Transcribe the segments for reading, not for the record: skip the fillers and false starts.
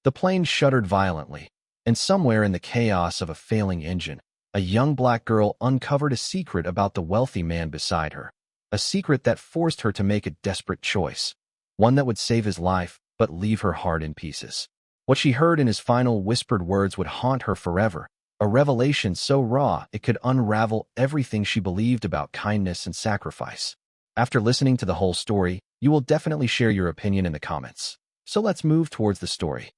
The plane shuddered violently, and somewhere in the chaos of a failing engine, a young black girl uncovered a secret about the wealthy man beside her, a secret that forced her to make a desperate choice, one that would save his life but leave her heart in pieces. What she heard in his final whispered words would haunt her forever, a revelation so raw it could unravel everything she believed about kindness and sacrifice. After listening to the whole story, you will definitely share your opinion in the comments. So let's move towards the story.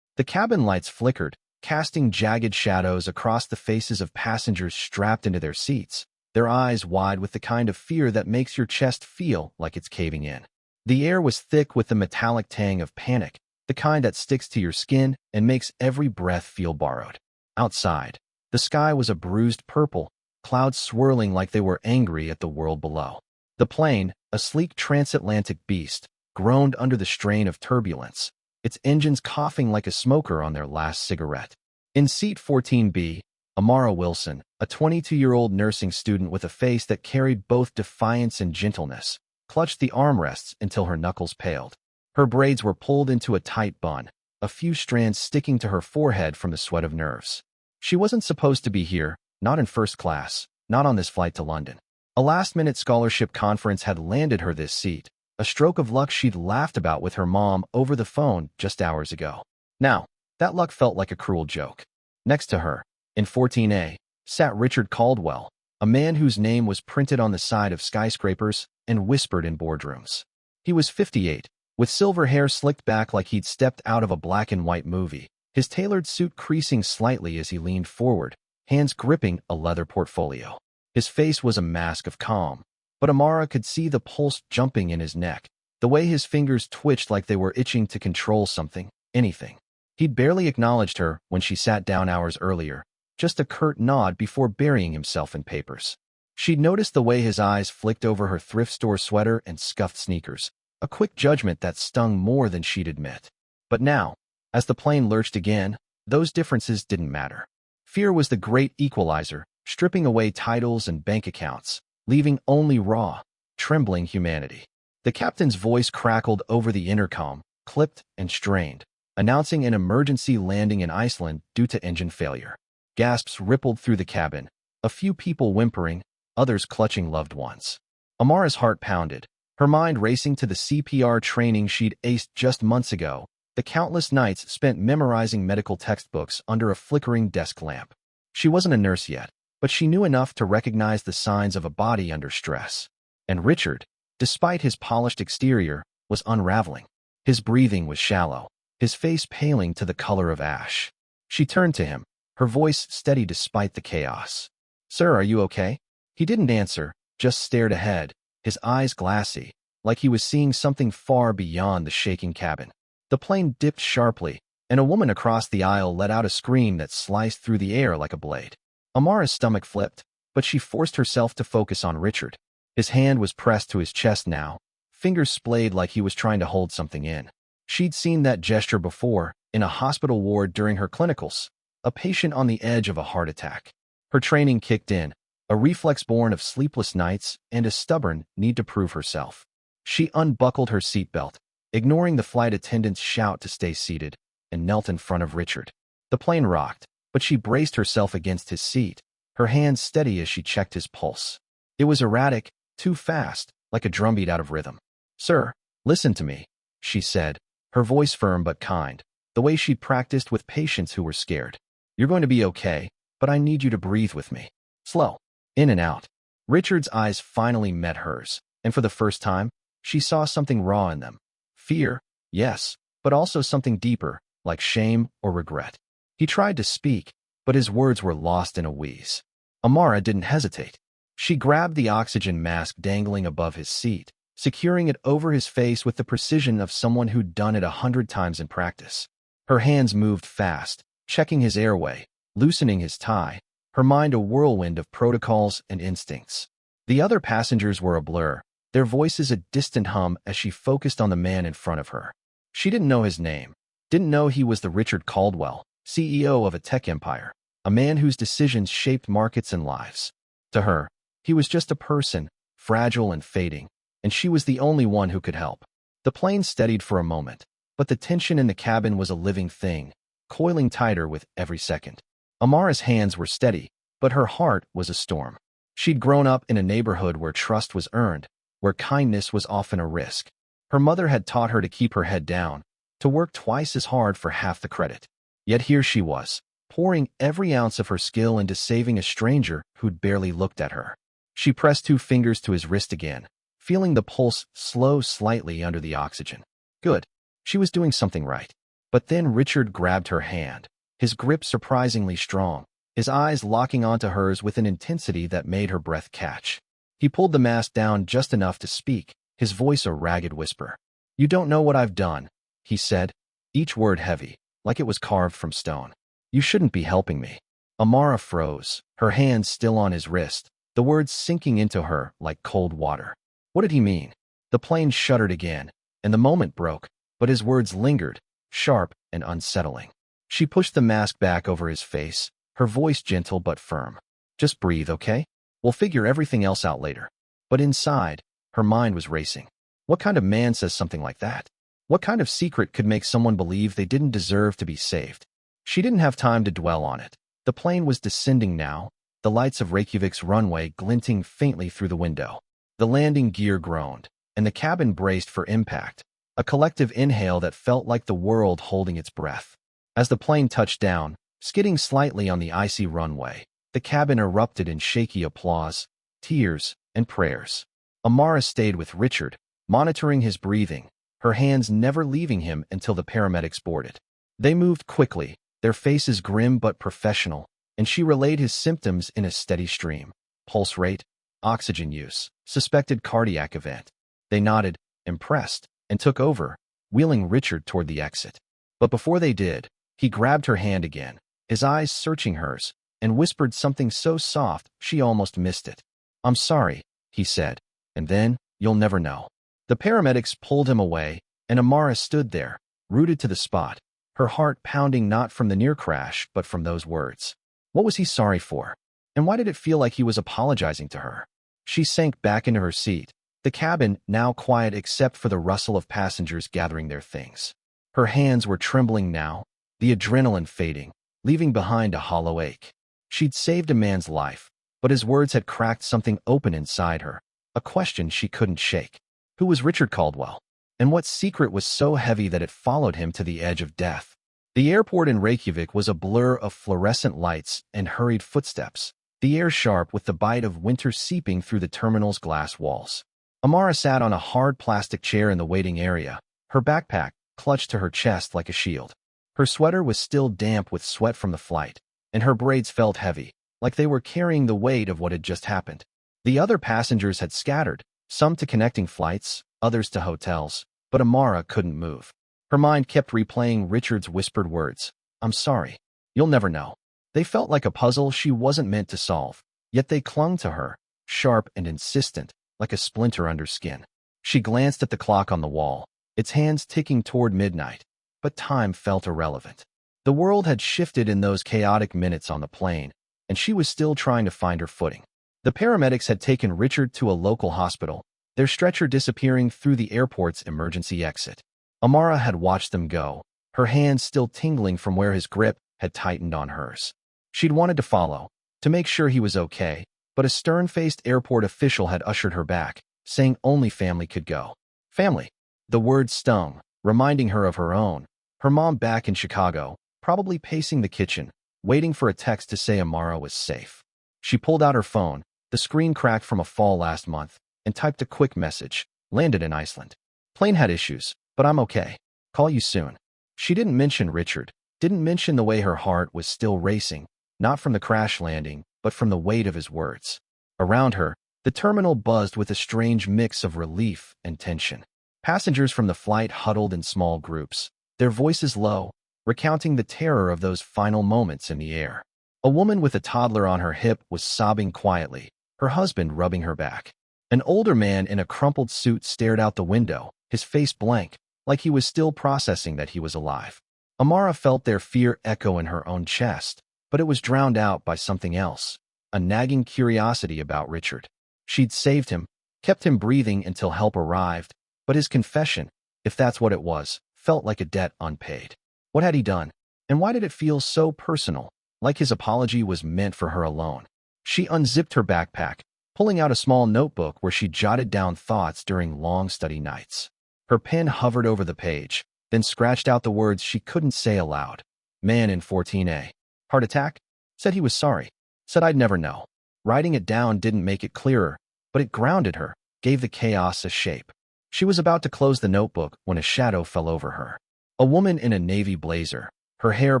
The cabin lights flickered, casting jagged shadows across the faces of passengers strapped into their seats, their eyes wide with the kind of fear that makes your chest feel like it's caving in. The air was thick with the metallic tang of panic, the kind that sticks to your skin and makes every breath feel borrowed. Outside, the sky was a bruised purple, clouds swirling like they were angry at the world below. The plane, a sleek transatlantic beast, groaned under the strain of turbulence, its engines coughing like a smoker on their last cigarette. In seat 14B, Amara Wilson, a 22-year-old nursing student with a face that carried both defiance and gentleness, clutched the armrests until her knuckles paled. Her braids were pulled into a tight bun, a few strands sticking to her forehead from the sweat of nerves. She wasn't supposed to be here, not in first class, not on this flight to London. A last-minute scholarship conference had landed her this seat, a stroke of luck she'd laughed about with her mom over the phone just hours ago. Now, that luck felt like a cruel joke. Next to her, in 14A, sat Richard Caldwell, a man whose name was printed on the side of skyscrapers and whispered in boardrooms. He was 58, with silver hair slicked back like he'd stepped out of a black-and-white movie, his tailored suit creasing slightly as he leaned forward, hands gripping a leather portfolio. His face was a mask of calm, but Amara could see the pulse jumping in his neck, the way his fingers twitched like they were itching to control something, anything. He'd barely acknowledged her when she sat down hours earlier, just a curt nod before burying himself in papers. She'd noticed the way his eyes flicked over her thrift store sweater and scuffed sneakers, a quick judgment that stung more than she'd admit. But now, as the plane lurched again, those differences didn't matter. Fear was the great equalizer, stripping away titles and bank accounts, leaving only raw, trembling humanity. The captain's voice crackled over the intercom, clipped and strained, announcing an emergency landing in Iceland due to engine failure. Gasps rippled through the cabin, a few people whimpering, others clutching loved ones. Amara's heart pounded, her mind racing to the CPR training she'd aced just months ago, the countless nights spent memorizing medical textbooks under a flickering desk lamp. She wasn't a nurse yet, but she knew enough to recognize the signs of a body under stress. And Richard, despite his polished exterior, was unraveling. His breathing was shallow, his face paling to the color of ash. She turned to him, her voice steady despite the chaos. "Sir, are you okay?" He didn't answer, just stared ahead, his eyes glassy, like he was seeing something far beyond the shaking cabin. The plane dipped sharply, and a woman across the aisle let out a scream that sliced through the air like a blade. Amara's stomach flipped, but she forced herself to focus on Richard. His hand was pressed to his chest now, fingers splayed like he was trying to hold something in. She'd seen that gesture before, in a hospital ward during her clinicals, a patient on the edge of a heart attack. Her training kicked in, a reflex born of sleepless nights and a stubborn need to prove herself. She unbuckled her seatbelt, ignoring the flight attendant's shout to stay seated, and knelt in front of Richard. The plane rocked, but she braced herself against his seat, her hands steady as she checked his pulse. It was erratic, too fast, like a drumbeat out of rhythm. "Sir, listen to me," she said, her voice firm but kind, the way she'd practiced with patients who were scared. "You're going to be okay, but I need you to breathe with me. Slow. In and out." Richard's eyes finally met hers, and for the first time, she saw something raw in them. Fear, yes, but also something deeper, like shame or regret. He tried to speak, but his words were lost in a wheeze. Amara didn't hesitate. She grabbed the oxygen mask dangling above his seat, securing it over his face with the precision of someone who'd done it 100 times in practice. Her hands moved fast, checking his airway, loosening his tie, her mind a whirlwind of protocols and instincts. The other passengers were a blur, their voices a distant hum as she focused on the man in front of her. She didn't know his name, didn't know he was the Richard Caldwell, CEO of a tech empire, a man whose decisions shaped markets and lives. To her, he was just a person, fragile and fading, and she was the only one who could help. The plane steadied for a moment, but the tension in the cabin was a living thing, coiling tighter with every second. Amara's hands were steady, but her heart was a storm. She'd grown up in a neighborhood where trust was earned, where kindness was often a risk. Her mother had taught her to keep her head down, to work twice as hard for half the credit. Yet here she was, pouring every ounce of her skill into saving a stranger who'd barely looked at her. She pressed 2 fingers to his wrist again, feeling the pulse slow slightly under the oxygen. Good. She was doing something right. But then Richard grabbed her hand, his grip surprisingly strong, his eyes locking onto hers with an intensity that made her breath catch. He pulled the mask down just enough to speak, his voice a ragged whisper. "You don't know what I've done," he said, each word heavy, like it was carved from stone. "You shouldn't be helping me." Amara froze, her hand still on his wrist, the words sinking into her like cold water. What did he mean? The plane shuddered again, and the moment broke, but his words lingered, sharp and unsettling. She pushed the mask back over his face, her voice gentle but firm. "Just breathe, okay? We'll figure everything else out later." But inside, her mind was racing. What kind of man says something like that? What kind of secret could make someone believe they didn't deserve to be saved? She didn't have time to dwell on it. The plane was descending now, the lights of Reykjavik's runway glinting faintly through the window. The landing gear groaned, and the cabin braced for impact, a collective inhale that felt like the world holding its breath. As the plane touched down, skidding slightly on the icy runway, the cabin erupted in shaky applause, tears, and prayers. Amara stayed with Richard, monitoring his breathing, her hands never leaving him until the paramedics boarded. They moved quickly, their faces grim but professional, and she relayed his symptoms in a steady stream. Pulse rate, oxygen use, suspected cardiac event. They nodded, impressed, and took over, wheeling Richard toward the exit. But before they did, he grabbed her hand again, his eyes searching hers, and whispered something so soft she almost missed it. "I'm sorry," he said, and then, "You'll never know." The paramedics pulled him away, and Amara stood there, rooted to the spot, her heart pounding not from the near crash but from those words. What was he sorry for? And why did it feel like he was apologizing to her? She sank back into her seat, the cabin now quiet except for the rustle of passengers gathering their things. Her hands were trembling now, the adrenaline fading, leaving behind a hollow ache. She'd saved a man's life, but his words had cracked something open inside her, a question she couldn't shake. Who was Richard Caldwell? And what secret was so heavy that it followed him to the edge of death? The airport in Reykjavik was a blur of fluorescent lights and hurried footsteps, the air sharp with the bite of winter seeping through the terminal's glass walls. Amara sat on a hard plastic chair in the waiting area, her backpack clutched to her chest like a shield. Her sweater was still damp with sweat from the flight, and her braids felt heavy, like they were carrying the weight of what had just happened. The other passengers had scattered, some to connecting flights, others to hotels, but Amara couldn't move. Her mind kept replaying Richard's whispered words. "I'm sorry. You'll never know." They felt like a puzzle she wasn't meant to solve, yet they clung to her, sharp and insistent, like a splinter under skin. She glanced at the clock on the wall, its hands ticking toward midnight, but time felt irrelevant. The world had shifted in those chaotic minutes on the plane, and she was still trying to find her footing. The paramedics had taken Richard to a local hospital, their stretcher disappearing through the airport's emergency exit. Amara had watched them go, her hands still tingling from where his grip had tightened on hers. She'd wanted to follow, to make sure he was okay, but a stern-faced airport official had ushered her back, saying only family could go. Family. The word stung, reminding her of her own, her mom back in Chicago, probably pacing the kitchen, waiting for a text to say Amara was safe. She pulled out her phone, the screen cracked from a fall last month, and typed a quick message. Landed in Iceland. Plane had issues, but I'm okay. Call you soon. She didn't mention Richard, didn't mention the way her heart was still racing, not from the crash landing, but from the weight of his words. Around her, the terminal buzzed with a strange mix of relief and tension. Passengers from the flight huddled in small groups, their voices low, recounting the terror of those final moments in the air. A woman with a toddler on her hip was sobbing quietly, her husband rubbing her back. An older man in a crumpled suit stared out the window, his face blank, like he was still processing that he was alive. Amara felt their fear echo in her own chest, but it was drowned out by something else, a nagging curiosity about Richard. She'd saved him, kept him breathing until help arrived, but his confession, if that's what it was, felt like a debt unpaid. What had he done? And why did it feel so personal, like his apology was meant for her alone? She unzipped her backpack, pulling out a small notebook where she jotted down thoughts during long study nights. Her pen hovered over the page, then scratched out the words she couldn't say aloud. Man in 14A. Heart attack? Said he was sorry. Said I'd never know. Writing it down didn't make it clearer, but it grounded her, gave the chaos a shape. She was about to close the notebook when a shadow fell over her. A woman in a navy blazer, her hair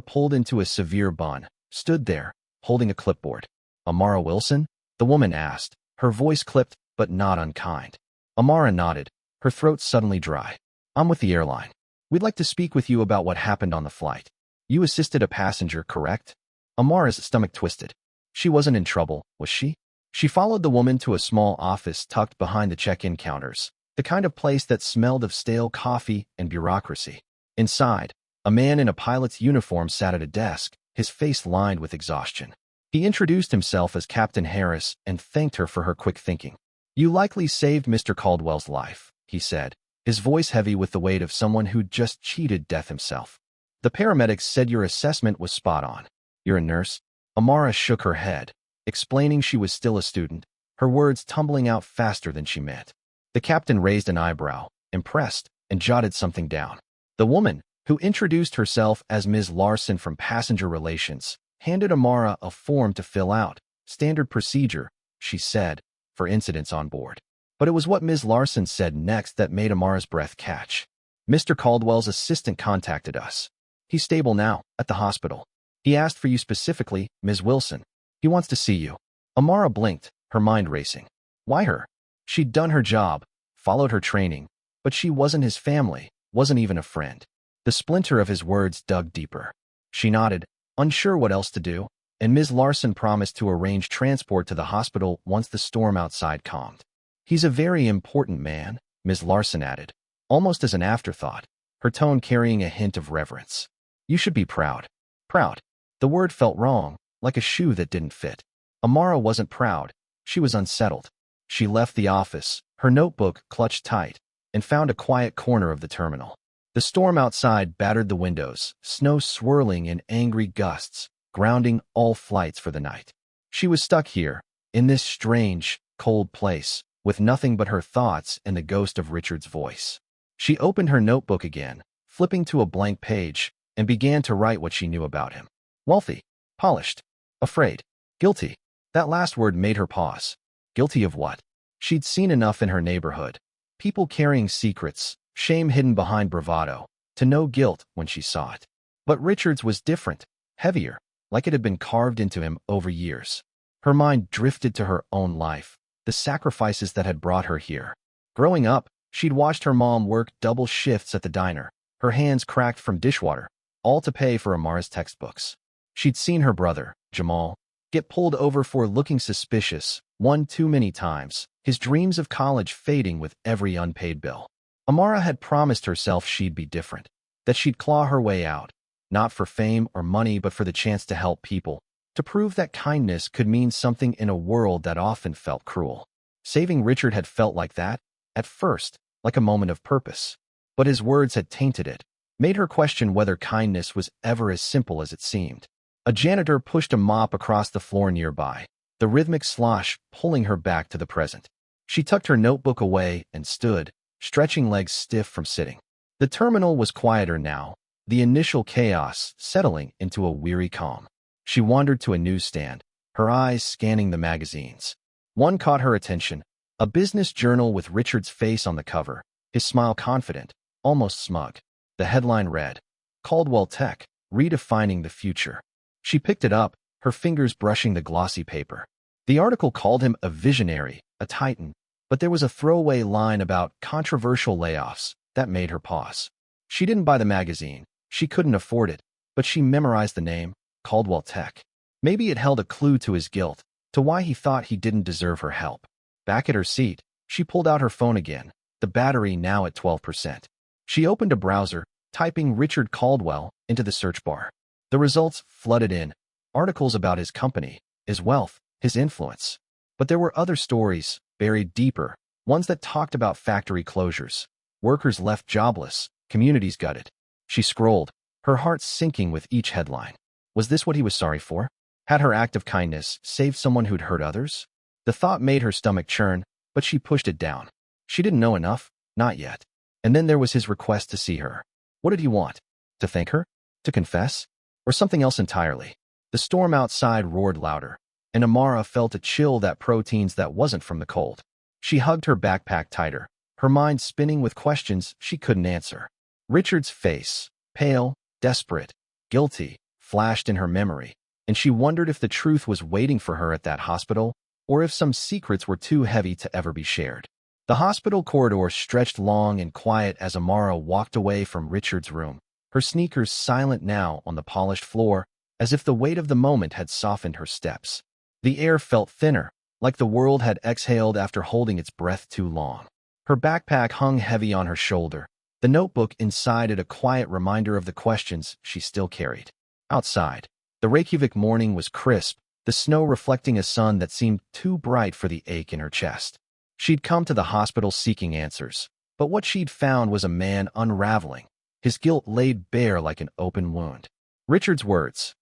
pulled into a severe bun, stood there, holding a clipboard. Amara Wilson? The woman asked, her voice clipped but not unkind. Amara nodded, her throat suddenly dry. I'm with the airline. We'd like to speak with you about what happened on the flight. You assisted a passenger, correct? Amara's stomach twisted. She wasn't in trouble, was she? She followed the woman to a small office tucked behind the check-in counters, the kind of place that smelled of stale coffee and bureaucracy. Inside, a man in a pilot's uniform sat at a desk, his face lined with exhaustion. He introduced himself as Captain Harris and thanked her for her quick thinking. You likely saved Mr. Caldwell's life, he said, his voice heavy with the weight of someone who'd just cheated death himself. The paramedics said your assessment was spot on. You're a nurse? Amara shook her head, explaining she was still a student, her words tumbling out faster than she meant. The captain raised an eyebrow, impressed, and jotted something down. The woman, who introduced herself as Ms. Larson from Passenger Relations, handed Amara a form to fill out. Standard procedure, she said, for incidents on board. But it was what Ms. Larson said next that made Amara's breath catch. Mr. Caldwell's assistant contacted us. He's stable now, at the hospital. He asked for you specifically, Ms. Wilson. He wants to see you. Amara blinked, her mind racing. Why her? She'd done her job, followed her training, but she wasn't his family, wasn't even a friend. The splinter of his words dug deeper. She nodded, unsure what else to do, and Ms. Larson promised to arrange transport to the hospital once the storm outside calmed. He's a very important man, Ms. Larson added, almost as an afterthought, her tone carrying a hint of reverence. You should be proud. Proud. The word felt wrong, like a shoe that didn't fit. Amara wasn't proud. She was unsettled. She left the office, her notebook clutched tight, and found a quiet corner of the terminal. The storm outside battered the windows, snow swirling in angry gusts, grounding all flights for the night. She was stuck here, in this strange, cold place, with nothing but her thoughts and the ghost of Richard's voice. She opened her notebook again, flipping to a blank page, and began to write what she knew about him. Wealthy, polished, afraid, guilty. That last word made her pause. Guilty of what? She'd seen enough in her neighborhood. People carrying secrets, shame hidden behind bravado, to know guilt when she saw it. But Richard's was different, heavier, like it had been carved into him over years. Her mind drifted to her own life, the sacrifices that had brought her here. Growing up, she'd watched her mom work double shifts at the diner, her hands cracked from dishwater, all to pay for Amara's textbooks. She'd seen her brother, Jamal, get pulled over for looking suspicious, one too many times, his dreams of college fading with every unpaid bill. Amara had promised herself she'd be different, that she'd claw her way out, not for fame or money but for the chance to help people, to prove that kindness could mean something in a world that often felt cruel. Saving Richard had felt like that, at first, like a moment of purpose. But his words had tainted it, made her question whether kindness was ever as simple as it seemed. A janitor pushed a mop across the floor nearby, the rhythmic slosh pulling her back to the present. She tucked her notebook away and stood, stretching legs stiff from sitting. The terminal was quieter now, the initial chaos settling into a weary calm. She wandered to a newsstand, her eyes scanning the magazines. One caught her attention, a business journal with Richard's face on the cover, his smile confident, almost smug. The headline read, Caldwell Tech, Redefining the Future. She picked it up, her fingers brushing the glossy paper. The article called him a visionary, a titan, but there was a throwaway line about controversial layoffs that made her pause. She didn't buy the magazine, she couldn't afford it, but she memorized the name, Caldwell Tech. Maybe it held a clue to his guilt, to why he thought he didn't deserve her help. Back at her seat, she pulled out her phone again, the battery now at 12%. She opened a browser, typing Richard Caldwell into the search bar. The results flooded in, articles about his company, his wealth, his influence. But there were other stories, buried deeper, ones that talked about factory closures, workers left jobless, Communities gutted. She scrolled, her heart sinking with each headline. Was this what he was sorry for? Had her act of kindness saved someone who'd hurt others? The thought made her stomach churn, but she pushed it down. She didn't know enough, not yet. And then there was his request to see her. What did he want? To thank her? To confess? Or something else entirely? The storm outside roared louder, and Amara felt a chill that proteins that wasn't from the cold. She hugged her backpack tighter, her mind spinning with questions she couldn't answer. Richard's face, pale, desperate, guilty, flashed in her memory, and she wondered if the truth was waiting for her at that hospital, or if some secrets were too heavy to ever be shared. The hospital corridor stretched long and quiet as Amara walked away from Richard's room, her sneakers silent now on the polished floor, as if the weight of the moment had softened her steps. The air felt thinner, like the world had exhaled after holding its breath too long. Her backpack hung heavy on her shoulder, the notebook inside it a quiet reminder of the questions she still carried. Outside, the Reykjavik morning was crisp, the snow reflecting a sun that seemed too bright for the ache in her chest. She'd come to the hospital seeking answers, but what she'd found was a man unraveling, his guilt laid bare like an open wound. Richard's words,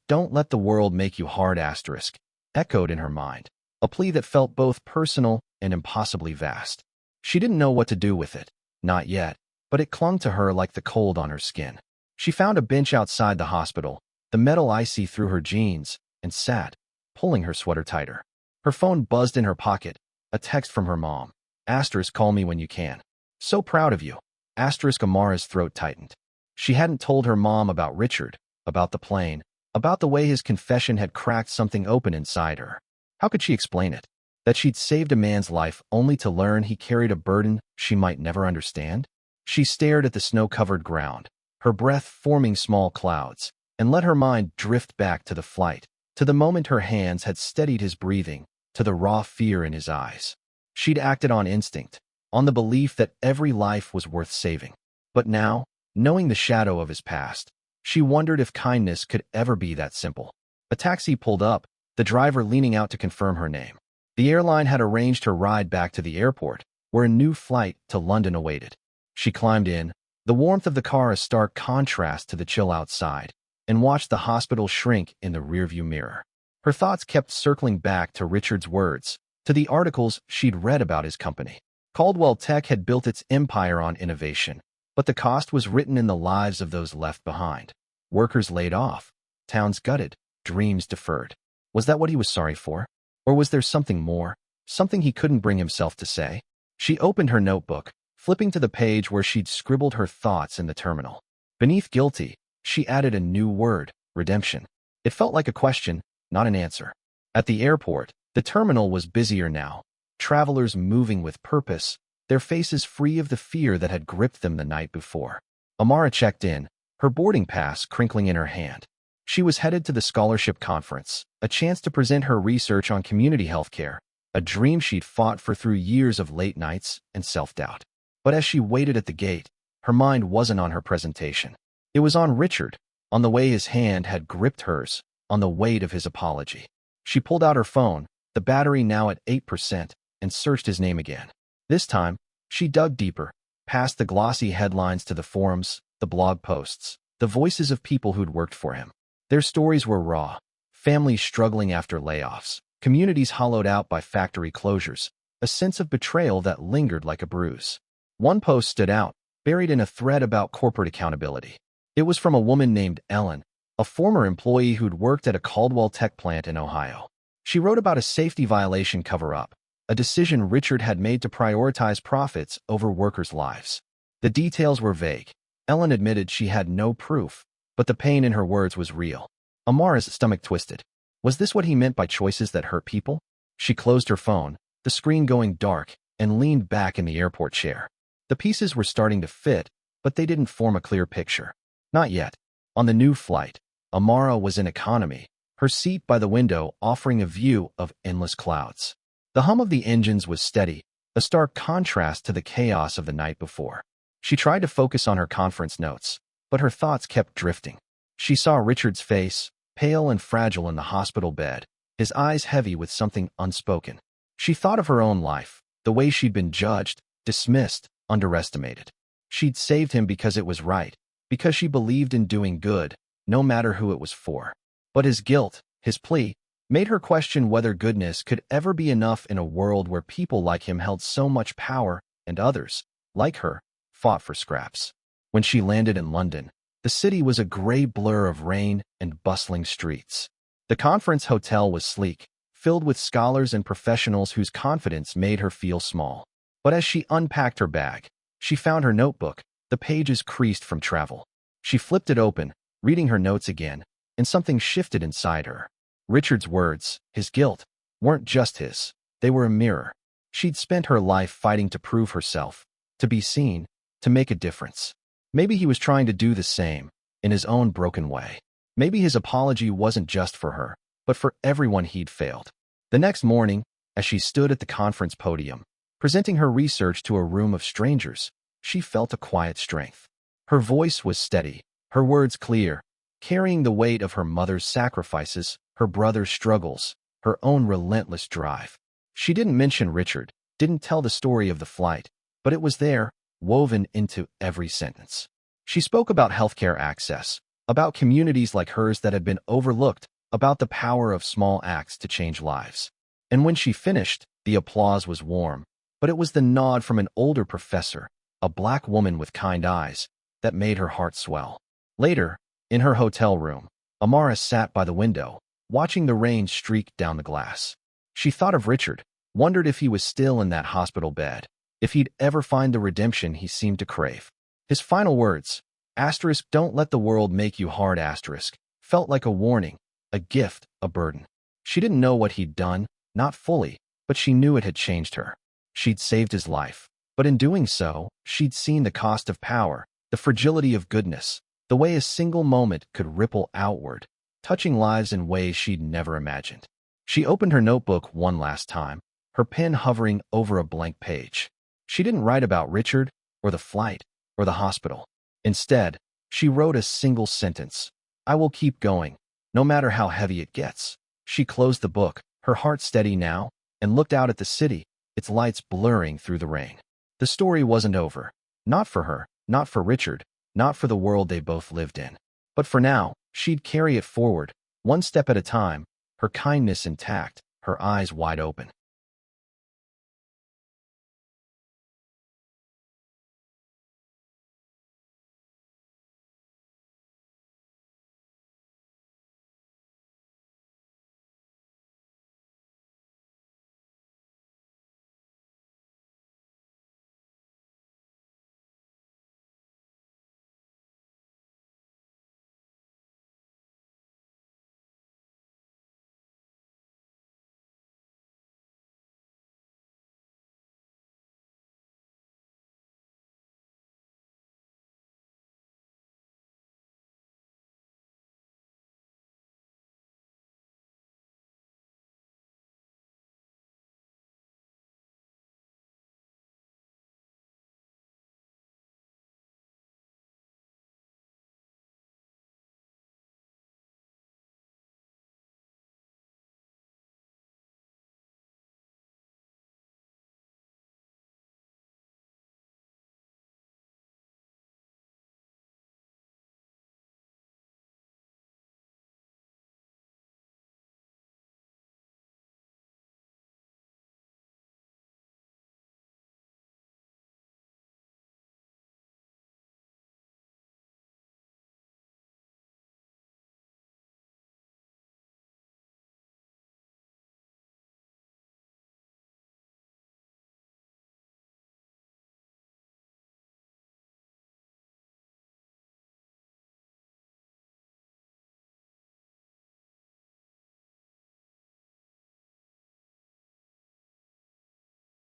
"Don't let the world make you hard," echoed in her mind, a plea that felt both personal and impossibly vast. She didn't know what to do with it, not yet, but it clung to her like the cold on her skin. She found a bench outside the hospital, the metal icy through her jeans, and sat, pulling her sweater tighter. Her phone buzzed in her pocket, a text from her mom. "Call me when you can. So proud of you." Amara's throat tightened. She hadn't told her mom about Richard, about the plane, about the way his confession had cracked something open inside her. How could she explain it? That she'd saved a man's life only to learn he carried a burden she might never understand? She stared at the snow-covered ground, her breath forming small clouds, and let her mind drift back to the flight, to the moment her hands had steadied his breathing, to the raw fear in his eyes. She'd acted on instinct, on the belief that every life was worth saving. But now, knowing the shadow of his past, she wondered if kindness could ever be that simple. A taxi pulled up, the driver leaning out to confirm her name. The airline had arranged her ride back to the airport, where a new flight to London awaited. She climbed in, the warmth of the car a stark contrast to the chill outside, and watched the hospital shrink in the rearview mirror. Her thoughts kept circling back to Richard's words, to the articles she'd read about his company. Caldwell Tech had built its empire on innovation, but the cost was written in the lives of those left behind. Workers laid off, towns gutted, dreams deferred. Was that what he was sorry for? Or was there something more, something he couldn't bring himself to say? She opened her notebook, flipping to the page where she'd scribbled her thoughts in the terminal. Beneath guilty, she added a new word, redemption. It felt like a question, not an answer. At the airport, the terminal was busier now, travelers moving with purpose, their faces free of the fear that had gripped them the night before. Amara checked in, her boarding pass crinkling in her hand. She was headed to the scholarship conference, a chance to present her research on community healthcare, a dream she'd fought for through years of late nights and self-doubt. But as she waited at the gate, her mind wasn't on her presentation. It was on Richard, on the way his hand had gripped hers, on the weight of his apology. She pulled out her phone, the battery now at 8%, and searched his name again. This time, she dug deeper, past the glossy headlines to the forums, the blog posts, the voices of people who'd worked for him. Their stories were raw, families struggling after layoffs, communities hollowed out by factory closures, a sense of betrayal that lingered like a bruise. One post stood out, buried in a thread about corporate accountability. It was from a woman named Ellen, a former employee who'd worked at a Caldwell Tech plant in Ohio. She wrote about a safety violation cover-up, a decision Richard had made to prioritize profits over workers' lives. The details were vague. Ellen admitted she had no proof, but the pain in her words was real. Amara's stomach twisted. Was this what he meant by choices that hurt people? She closed her phone, the screen going dark, and leaned back in the airport chair. The pieces were starting to fit, but they didn't form a clear picture. Not yet. On the new flight, Amara was in economy, her seat by the window offering a view of endless clouds. The hum of the engines was steady, a stark contrast to the chaos of the night before. She tried to focus on her conference notes, but her thoughts kept drifting. She saw Richard's face, pale and fragile in the hospital bed, his eyes heavy with something unspoken. She thought of her own life, the way she'd been judged, dismissed, underestimated. She'd saved him because it was right, because she believed in doing good, no matter who it was for. But his guilt, his plea, made her question whether goodness could ever be enough in a world where people like him held so much power and others, like her, fought for scraps. When she landed in London, the city was a gray blur of rain and bustling streets. The conference hotel was sleek, filled with scholars and professionals whose confidence made her feel small. But as she unpacked her bag, she found her notebook, the pages creased from travel. She flipped it open, reading her notes again, and something shifted inside her. Richard's words, his guilt, weren't just his. They were a mirror. She'd spent her life fighting to prove herself, to be seen, to make a difference. Maybe he was trying to do the same, in his own broken way. Maybe his apology wasn't just for her, but for everyone he'd failed. The next morning, as she stood at the conference podium, presenting her research to a room of strangers, she felt a quiet strength. Her voice was steady, her words clear, carrying the weight of her mother's sacrifices, her brother's struggles, her own relentless drive. She didn't mention Richard, didn't tell the story of the flight, but it was there, woven into every sentence. She spoke about healthcare access, about communities like hers that had been overlooked, about the power of small acts to change lives. And when she finished, the applause was warm, but it was the nod from an older professor, a black woman with kind eyes, that made her heart swell. Later, in her hotel room, Amara sat by the window, watching the rain streak down the glass. She thought of Richard, wondered if he was still in that hospital bed, if he'd ever find the redemption he seemed to crave. His final words, "Don't let the world make you hard," felt like a warning, a gift, a burden. She didn't know what he'd done, not fully, but she knew it had changed her. She'd saved his life, but in doing so, she'd seen the cost of power, the fragility of goodness, the way a single moment could ripple outward, touching lives in ways she'd never imagined. She opened her notebook one last time, her pen hovering over a blank page. She didn't write about Richard, or the flight, or the hospital. Instead, she wrote a single sentence: "I will keep going, no matter how heavy it gets." She closed the book, her heart steady now, and looked out at the city, its lights blurring through the rain. The story wasn't over. Not for her, not for Richard, not for the world they both lived in. But for now, she'd carry it forward, one step at a time, her kindness intact, her eyes wide open.